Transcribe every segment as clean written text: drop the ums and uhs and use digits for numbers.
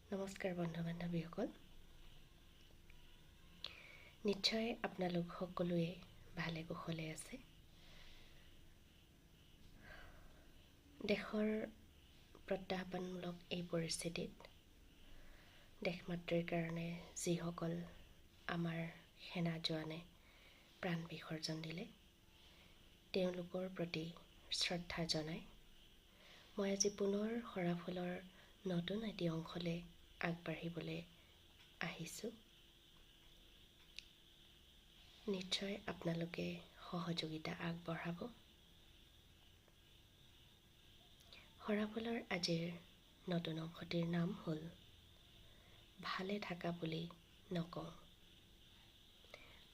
নমস্কাৰ বন্ধু বান্ধৱীসকল। নিশ্চয় আপোনালোক সকলোৱে ভালে কুশলে আছে। দেশৰ প্ৰত্যাহ্বানমূলক এই পৰিস্থিতিত দেশমাতৃৰ কাৰণে যিসকল আমাৰ সেনা জোৱানে প্ৰাণ বিসৰ্জন দিলে, তেওঁলোকৰ প্ৰতি শ্ৰদ্ধা জনাই মই আজি পুনৰ সৰাফুলৰ নতুন এটি অংশলৈ আগবাঢ়িবলৈ আহিছোঁ। নিশ্চয় আপোনালোকে সহযোগিতা আগবঢ়াব। সৰাফুলৰ আজিৰ নতুন অংশটিৰ নাম হ'ল ভালে থাকা বুলি নকওঁ।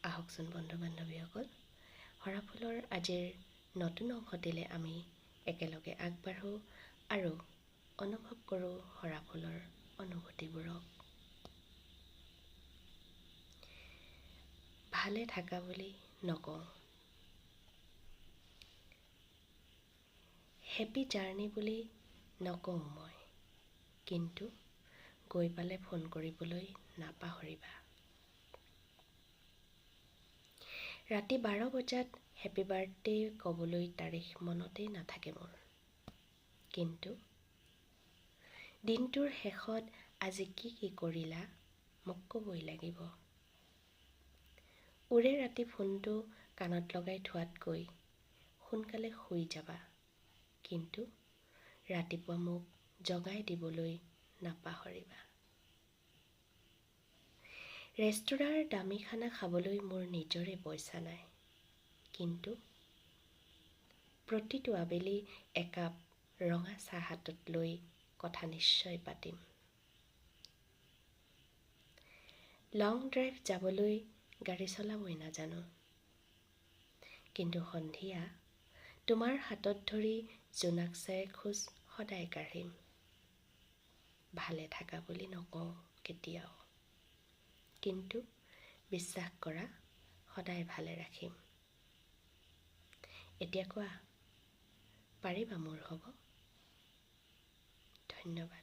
আহকচোন বন্ধু বান্ধৱীসকল, সৰাফুলৰ আজিৰ নতুন অংশটিলে আমি একেলগে আগবাঢ়ো আৰু অনুভৱ কৰোঁ সৰাফুলৰ অনুভূতিবোৰক। ভালে থাকা বুলি নকওঁ। হেপী জাৰ্ণি বুলি নকওঁ মই, কিন্তু গৈ পালে ফোন কৰিবলৈ নাপাহৰিবা। ৰাতি 12 বজাত হেপী বাৰ্থডে ক'বলৈ তাৰিখ মনতেই নাথাকে মোৰ, কিন্তু দিনটোৰ শেষত আজি কি কৰিলা মোক ক'বই লাগিব। ওৰে ৰাতি ফোনটো কাণত লগাই থোৱাতকৈ সোনকালে শুই যাবা, কিন্তু ৰাতিপুৱা মোক জগাই দিবলৈ নাপাহৰিবা। ৰেস্তোৰাঁৰ দামী খানা খাবলৈ মোৰ নিজৰে পইচা নাই, কিন্তু প্ৰতিটো আবেলি একাপ ৰঙা চাহ হাতত লৈ কথা নিশ্চয় পাতিম। লং ড্ৰাইভ যাবলৈ গাড়ী চলাবই নাজানো, কিন্তু সন্ধিয়া তোমাৰ হাতত ধৰি জোনাক চাই খোজ সদায় কাঢ়িম। ভালে থাকা বুলি নকওঁ কেতিয়াও, কিন্তু বিশ্বাস কৰা সদায় ভালে ৰাখিম। এতিয়া কোৱা, পাৰিবা মোৰ হ'ব? ধন্যবাদ।